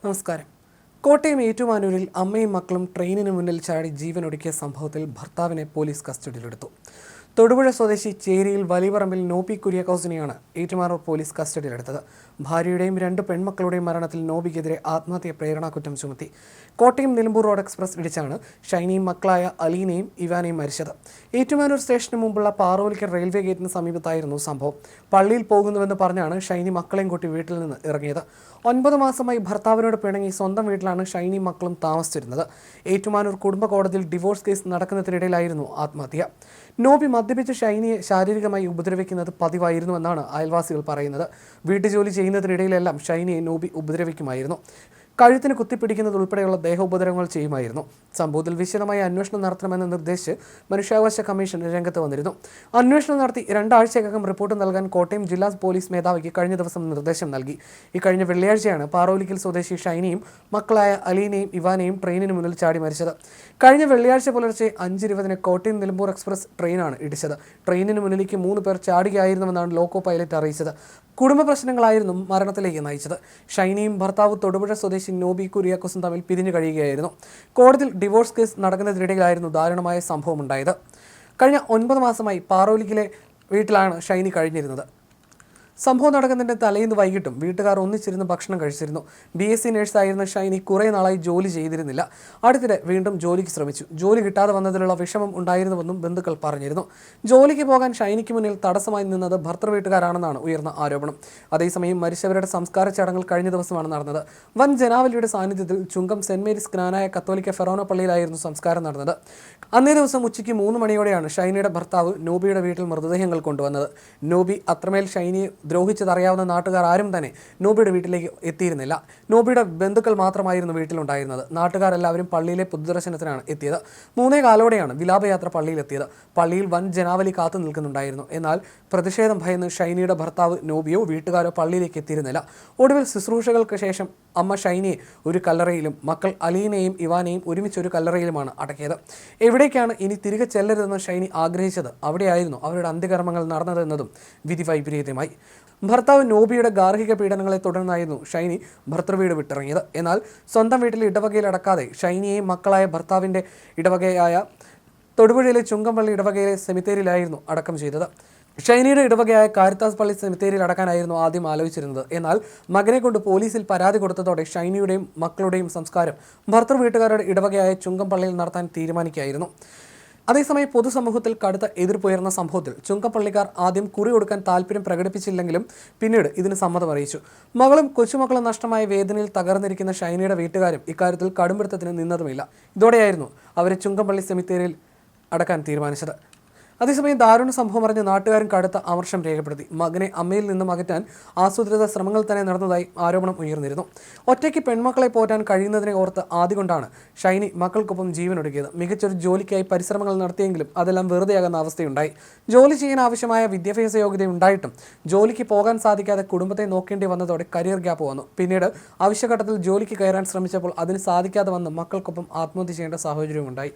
നമസ്കാരം. കോട്ടയം ഏറ്റുമാനൂരിൽ അമ്മയും മക്കളും ട്രെയിനിന് മുന്നിൽ ചാടി ജീവനൊടുക്കിയ സംഭവത്തിൽ ഭർത്താവിനെ പോലീസ് കസ്റ്റഡിയിലെടുത്തു. തൊടുപുഴ സ്വദേശി ചേരിയിൽ വലിയപറമ്പിൽ നോബി കുര്യാക്കോസിനെയാണ് ഏറ്റുമാനൂർ പോലീസ് കസ്റ്റഡിയിലെടുത്തത്. ഭാര്യയുടെയും 2 പെൺമക്കളുടെയും മരണത്തിൽ നോബിക്കെതിരെ ആത്മഹത്യ പ്രേരണാകുറ്റം ചുമത്തി. കോട്ടയം നിലമ്പൂർ റോഡ് എക്സ്പ്രസ് ഇടിച്ചാണ് ഷൈനിയും മക്കളായ അലീനയും ഇവാനയും മരിച്ചത്. ഏറ്റുമാനൂർ സ്റ്റേഷന് മുമ്പുള്ള പാറോലിക്കൽ റെയിൽവേ ഗേറ്റിന് സമീപത്തായിരുന്നു സംഭവം. പള്ളിയിൽ പോകുന്നുവെന്ന് പറഞ്ഞാണ് ഷൈനി മക്കളെയും കൂട്ടി വീട്ടിൽ നിന്ന് ഇറങ്ങിയത്. 9 മാസമായി ഭർത്താവിനോട് പിണങ്ങി സ്വന്തം വീട്ടിലാണ് ഷൈനി മക്കളും താമസിച്ചിരുന്നത്. ഏറ്റുമാനൂർ കുടുംബ കോടതിയിൽ ഡിവോഴ്സ് കേസ് നടക്കുന്നതിനിടയിലായിരുന്നു ആത്മഹത്യ. നോബി മദ്യപിച്ച് ഷൈനിയെ ശാരീരികമായി ഉപദ്രവിക്കുന്നത് പതിവായിരുന്നുവെന്നാണ് അയൽവാസികൾ പറയുന്നത്. വീട്ടുജോലി ചെയ്യുന്നതിനിടയിലെല്ലാം ഷൈനിയെ നോബി ഉപദ്രവിക്കുമായിരുന്നു. കഴുത്തിന് കുത്തിപ്പിടിക്കുന്നത് ഉൾപ്പെടെയുള്ള ദേഹോപദ്രവങ്ങൾ ചെയ്യുമായിരുന്നു. സംഭവത്തിൽ വിശദമായ അന്വേഷണം നടത്തണമെന്ന് നിർദ്ദേശിച്ച് മനുഷ്യാവകാശ കമ്മീഷൻ രംഗത്ത് വന്നിരുന്നു. അന്വേഷണം നടത്തി 2 ആഴ്ചയ്ക്കകം റിപ്പോർട്ട് നൽകാൻ കോട്ടയം ജില്ലാ പോലീസ് മേധാവിക്ക് കഴിഞ്ഞ ദിവസം നിർദ്ദേശം നൽകി. ഇക്കഴിഞ്ഞ വെള്ളിയാഴ്ചയാണ് പാറോലിക്കൽ സ്വദേശി ഷൈനിയും മക്കളായ അലീനയും ഇവാനയും ട്രെയിനിന് മുന്നിൽ ചാടി മരിച്ചത്. കഴിഞ്ഞ വെള്ളിയാഴ്ച പുലർച്ചെ 5:20 കോട്ടയം നിലമ്പൂർ എക്സ്പ്രസ് ട്രെയിനാണ് ഇടിച്ചത്. ട്രെയിനിന് മുന്നിലേക്ക് 3 പേർ ചാടുകയായിരുന്നുവെന്നാണ് ലോക്കോ പൈലറ്റ് അറിയിച്ചത്. കുടുംബ പ്രശ്നങ്ങളായിരുന്നു മരണത്തിലേക്ക് നയിച്ചത്. ഷൈനിയും ഭർത്താവ് തൊടുപുഴ സ്വദേശി നോബി കുര്യാക്കോസും തമ്മിൽ പിരിഞ്ഞു കഴിയുകയായിരുന്നു. കോടതിയിൽ ഡിവോഴ്സ് കേസ് നടക്കുന്നതിനിടയിലായിരുന്നു ദാരുണമായ സംഭവമുണ്ടായത്. കഴിഞ്ഞ 9 മാസമായി പാറോലിക്കിലെ വീട്ടിലാണ് ഷൈനി കഴിഞ്ഞിരുന്നത്. സംഭവം നടക്കുന്നതിൻ്റെ തലേന്ന് വൈകിട്ടും വീട്ടുകാർ ഒന്നിച്ചിരുന്ന് ഭക്ഷണം കഴിച്ചിരുന്നു. BSc നേഴ്സായിരുന്ന ഷൈനി കുറേ നാളായി ജോലി ചെയ്തിരുന്നില്ല. അടുത്തിടെ വീണ്ടും ജോലിക്ക് ശ്രമിച്ചു. ജോലി കിട്ടാതെ വന്നതിലുള്ള വിഷമം ഉണ്ടായിരുന്നുവെന്നും ബന്ധുക്കൾ പറഞ്ഞിരുന്നു. ജോലിക്ക് പോകാൻ ഷൈനിക്ക് മുന്നിൽ തടസ്സമായി നിന്നത് ഭർത്തൃ വീട്ടുകാരാണെന്നാണ് ഉയർന്ന ആരോപണം. അതേസമയം മരിച്ചവരുടെ സംസ്കാര ചടങ്ങുകൾ കഴിഞ്ഞ ദിവസമാണ് നടന്നത്. വൻ ജനാവലിയുടെ സാന്നിധ്യത്തിൽ ചുങ്കം സെന്റ് മേരീസ് ജ്ഞാനായ കത്തോലിക്ക ഫെറോന പള്ളിയിലായിരുന്നു സംസ്കാരം നടന്നത്. അന്നേ ദിവസം ഉച്ചയ്ക്ക് 3 മണിയോടെയാണ് ഷൈനിയുടെ ഭർത്താവ് നോബിയുടെ വീട്ടിൽ മൃതദേഹങ്ങൾ കൊണ്ടുവന്നത്. നോബി അത്രമേൽ ഷൈനിയെ ദ്രോഹിച്ചതറിയാവുന്ന നാട്ടുകാർ ആരും തന്നെ നോബിയുടെ വീട്ടിലേക്ക് എത്തിയിരുന്നില്ല. നോബിയുടെ ബന്ധുക്കൾ മാത്രമായിരുന്നു വീട്ടിലുണ്ടായിരുന്നത്. നാട്ടുകാരെല്ലാവരും പള്ളിയിലെ പൊതുദർശനത്തിനാണ് എത്തിയത്. 3:15 വിലാപയാത്ര പള്ളിയിലെത്തിയത്. പള്ളിയിൽ വൻ ജനാവലി കാത്തു നിൽക്കുന്നുണ്ടായിരുന്നു. എന്നാൽ പ്രതിഷേധം ഭയന്ന് ഷൈനിയുടെ ഭർത്താവ് നോബിയോ വീട്ടുകാരോ പള്ളിയിലേക്ക് എത്തിയിരുന്നില്ല. ഒടുവിൽ ശുശ്രൂഷകൾക്ക് ശേഷം അമ്മ ഷൈനിയെ ഒരു കല്ലറയിലും മക്കൾ അലീനയും ഇവാനയും ഒരുമിച്ചൊരു കല്ലറയിലുമാണ് അടക്കിയത്. എവിടേക്കാണ് ഇനി തിരികെ ചെല്ലരുതെന്ന് ഷൈനി ആഗ്രഹിച്ചത് അവിടെയായിരുന്നു അവരുടെ അന്ത്യകർമ്മങ്ങൾ നടന്നതെന്നതും വിധി വൈപരീത്യമായി. ഭർത്താവ് നോബിയുടെ ഗാർഹിക പീഡനങ്ങളെ തുടർന്നായിരുന്നു ഷൈനി ഭർത്തൃവീട് വിട്ടിറങ്ങിയത്. എന്നാൽ സ്വന്തം വീട്ടിൽ ഇടവകയിൽ അടക്കാതെ ഷൈനിയെയും മക്കളായ ഭർത്താവിൻ്റെ ഇടവകയായ തൊടുപുഴയിലെ ചുങ്കംപള്ളി ഇടവകയിലെ സെമിത്തേരിയിലായിരുന്നു അടക്കം ചെയ്തത്. ഷൈനിയുടെ ഇടവകയായ കാരിത്താസ് പള്ളി സെമിത്തേരിയിൽ അടക്കാനായിരുന്നു ആദ്യം ആലോചിച്ചിരുന്നത്. എന്നാൽ മകനെ കൊണ്ട് പോലീസിൽ പരാതി കൊടുത്തതോടെ ഷൈനിയുടെയും മക്കളുടെയും സംസ്കാരം ഭർത്തൃ വീട്ടുകാരുടെ ഇടവകയായ ചുങ്കംപള്ളിയിൽ നടത്താൻ തീരുമാനിക്കുകയായിരുന്നു. അതേസമയം പൊതുസമൂഹത്തിൽ കടുത്ത എതിർപ്പുയർന്ന സംഭവത്തിൽ ചുങ്കപ്പള്ളിക്കാർ ആദ്യം കുറി കൊടുക്കാൻ താല്പര്യം പ്രകടിപ്പിച്ചില്ലെങ്കിലും പിന്നീട് ഇതിന് സമ്മതം അറിയിച്ചു. മകളും കൊച്ചുമക്കളും നഷ്ടമായ വേദനയിൽ തകർന്നിരിക്കുന്ന ഷൈനിയുടെ വീട്ടുകാരും ഇക്കാര്യത്തിൽ കടുംപിടുത്തത്തിന് നിന്നതുമില്ല. ഇതോടെയായിരുന്നു അവരെ ചുങ്കപ്പള്ളി സെമിത്തേരിയിൽ അടക്കാൻ തീരുമാനിച്ചത്. അതേസമയം ദാരുണ സംഭവം അറിഞ്ഞ നാട്ടുകാരും കടുത്ത അമർഷം രേഖപ്പെടുത്തി. മകനെ അമ്മയിൽ നിന്നും അകറ്റാൻ ആസൂത്രിത ശ്രമങ്ങൾ തന്നെ നടന്നതായി ആരോപണം ഉയർന്നിരുന്നു. ഒറ്റയ്ക്ക് പെൺമക്കളെ പോറ്റാൻ കഴിയുന്നതിനെ ഓർത്ത് ആദ്യകൊണ്ടാണ് ഷൈനി മക്കൾക്കൊപ്പം ജീവനൊടുക്കിയത്. മികച്ചൊരു ജോലിക്കായി പരിശ്രമങ്ങൾ നടത്തിയെങ്കിലും അതെല്ലാം വെറുതെയാകുന്ന അവസ്ഥയുണ്ടായി. ജോലി ചെയ്യാൻ ആവശ്യമായ വിദ്യാഭ്യാസ യോഗ്യത ഉണ്ടായിട്ടും ജോലിക്ക് പോകാൻ സാധിക്കാതെ കുടുംബത്തെ നോക്കേണ്ടി വന്നതോടെ കരിയർ ഗ്യാപ്പ് വന്നു. പിന്നീട് ആവശ്യഘട്ടത്തിൽ ജോലിക്ക് കയറാൻ ശ്രമിച്ചപ്പോൾ അതിന് സാധിക്കാതെ വന്ന് മക്കൾക്കൊപ്പം ആത്മഹത്യ ചെയ്യേണ്ട സാഹചര്യമുണ്ടായി.